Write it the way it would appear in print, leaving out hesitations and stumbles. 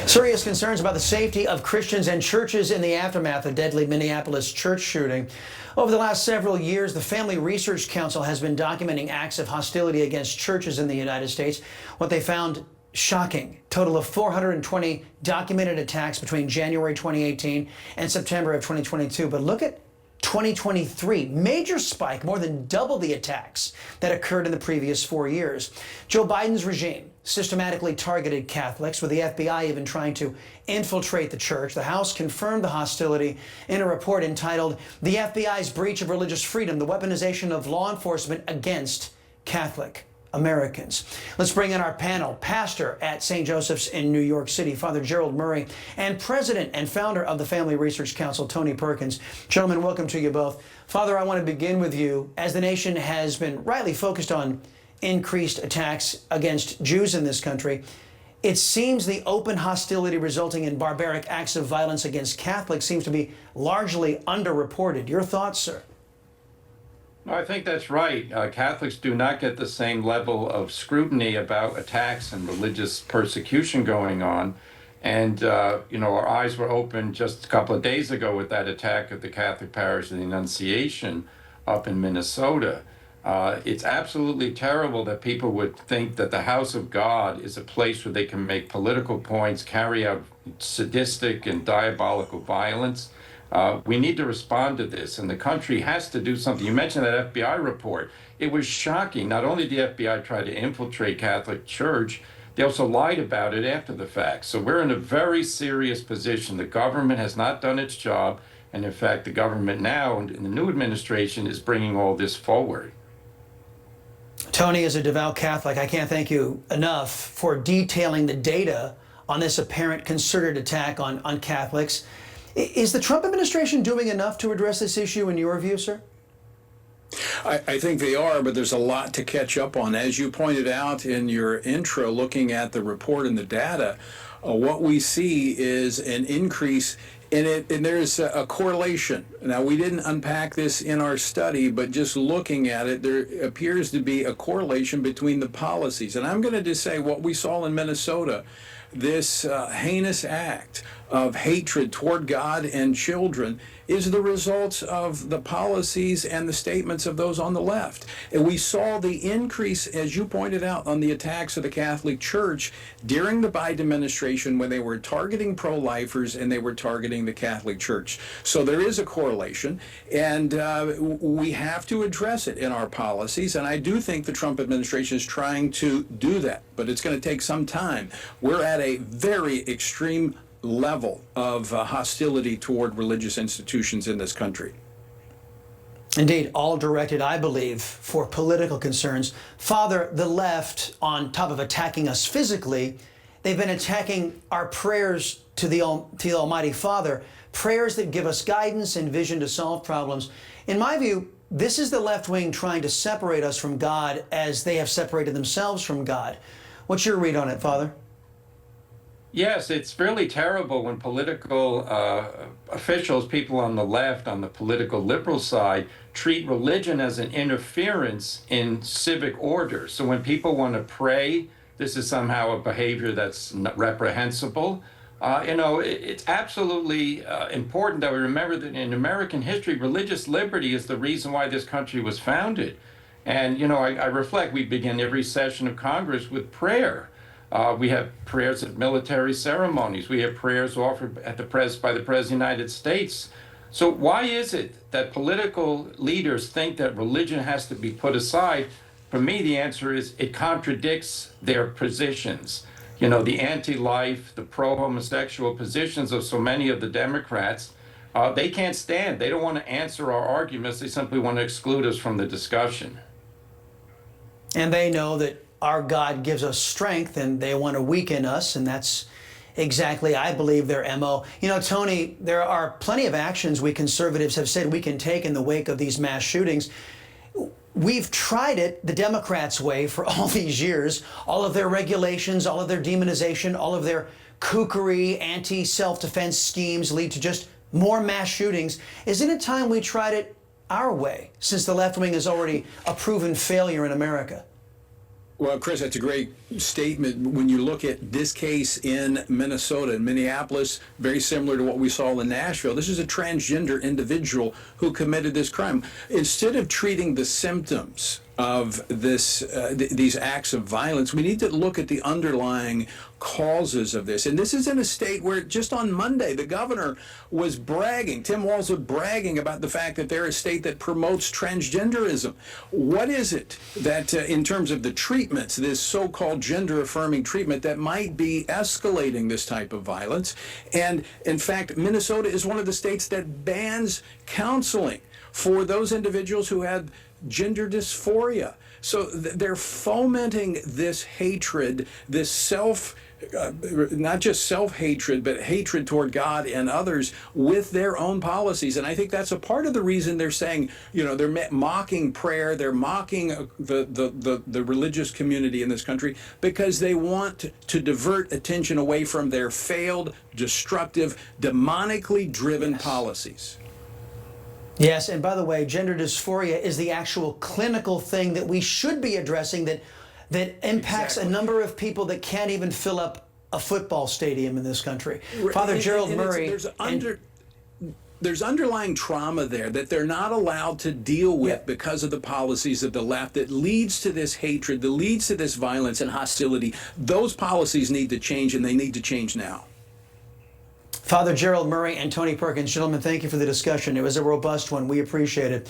Serious concerns about the safety of Christians and churches in the aftermath of deadly Minneapolis church shooting. Over the last several years, the Family Research Council has been documenting acts of hostility against churches in the United States. What they found shocking. Total of 420 documented attacks between January 2018 and September of 2022. But look at 2023, major spike, more than double the attacks that occurred in the previous 4 years. Joe Biden's regime systematically targeted Catholics, with the FBI even trying to infiltrate the church. The House confirmed the hostility in a report entitled "The FBI's Breach of Religious Freedom, the Weaponization of Law Enforcement Against Catholic Americans." Let's bring in our panel. Pastor at St. Joseph's in New York City, Father Gerald Murray, and President and founder of the Family Research Council, Tony Perkins. Gentlemen, welcome to you both. Father, I want to begin with you. As the nation has been rightly focused on increased attacks against Jews in this country, it seems the open hostility resulting in barbaric acts of violence against Catholics seems to be largely underreported. Your thoughts, sir? I think that's right. Catholics do not get the same level of scrutiny about attacks and religious persecution going on. And, our eyes were opened just a couple of days ago with that attack at the Catholic parish of the Annunciation up in Minnesota. It's absolutely terrible that people would think that the house of God is a place where they can make political points, carry out sadistic and diabolical violence. We need to respond to this, and the country has to do something. You mentioned that FBI report. It was shocking. Not only did the FBI try to infiltrate Catholic Church, they also lied about it after the fact. So we're in a very serious position. The government has not done its job, and in fact, the government now, in the new administration, is bringing all this forward. Tony, as a devout Catholic, I can't thank you enough for detailing the data on this apparent concerted attack on Catholics. Is the Trump administration doing enough to address this issue in your view, sir? I think they are, but there's a lot to catch up on. As you pointed out in your intro, looking at the report and the data, what we see is an increase in it, and there's a correlation. Now, we didn't unpack this in our study, but just looking at it, there appears to be a correlation between the policies. And I'm going to just say what we saw in Minnesota, this heinous act of hatred toward God and children, is the result of the policies and the statements of those on the left. And we saw the increase, as you pointed out, on the attacks of the Catholic Church during the Biden administration when they were targeting pro-lifers and they were targeting the Catholic Church. So there is a correlation, and we have to address it in our policies. And I do think the Trump administration is trying to do that, but it's going to take some time. We're at a very extreme level of hostility toward religious institutions in this country. Indeed, all directed, I believe, for political concerns. Father, the left, on top of attacking us physically, they've been attacking our prayers to the Almighty Father, prayers that give us guidance and vision to solve problems. In my view, this is the left wing trying to separate us from God as they have separated themselves from God. What's your read on it, Father? Yes, it's really terrible when political officials, people on the left, on the political liberal side, treat religion as an interference in civic order. So when people want to pray, this is somehow a behavior that's reprehensible. It's absolutely important that we remember that in American history, religious liberty is the reason why this country was founded. And, I reflect, we begin every session of Congress with prayer. We have prayers at military ceremonies. We have prayers offered by the President of the United States. So why is it that political leaders think that religion has to be put aside? For me, the answer is it contradicts their positions. The anti-life, the pro-homosexual positions of so many of the Democrats, they can't stand. They don't want to answer our arguments. They simply want to exclude us from the discussion. And they know that our God gives us strength, and they want to weaken us, and that's exactly, I believe, their MO. Tony, there are plenty of actions we conservatives have said we can take in the wake of these mass shootings. We've tried it the Democrats' way for all these years, all of their regulations, all of their demonization, all of their kookery, anti-self-defense schemes lead to just more mass shootings. Isn't it time we tried it our way, since the left wing is already a proven failure in America? Well, Chris, that's a great statement. When you look at this case in Minnesota, in Minneapolis, very similar to what we saw in Nashville, this is a transgender individual who committed this crime. Instead of treating the symptoms of these acts of violence, we need to look at the underlying causes of this. And this is in a state where just on Monday, the governor was bragging, Tim Walz was bragging about the fact that they're a state that promotes transgenderism. What is it that, in terms of the treatments, this so-called gender-affirming treatment, that might be escalating this type of violence? And in fact, Minnesota is one of the states that bans counseling for those individuals who had gender dysphoria. So they're fomenting this hatred, this not just self-hatred, but hatred toward God and others with their own policies. And I think that's a part of the reason they're saying, they're mocking prayer, they're mocking the religious community in this country, because they want to divert attention away from their failed, destructive, demonically driven policies. Yes, and by the way, gender dysphoria is the actual clinical thing that we should be addressing that impacts a number of people that can't even fill up a football stadium in this country. Father Gerald Murray. There's underlying trauma there that they're not allowed to deal with because of the policies of the left that leads to this hatred, that leads to this violence and hostility. Those policies need to change, and they need to change now. Father Gerald Murray and Tony Perkins, gentlemen, thank you for the discussion. It was a robust one. We appreciate it.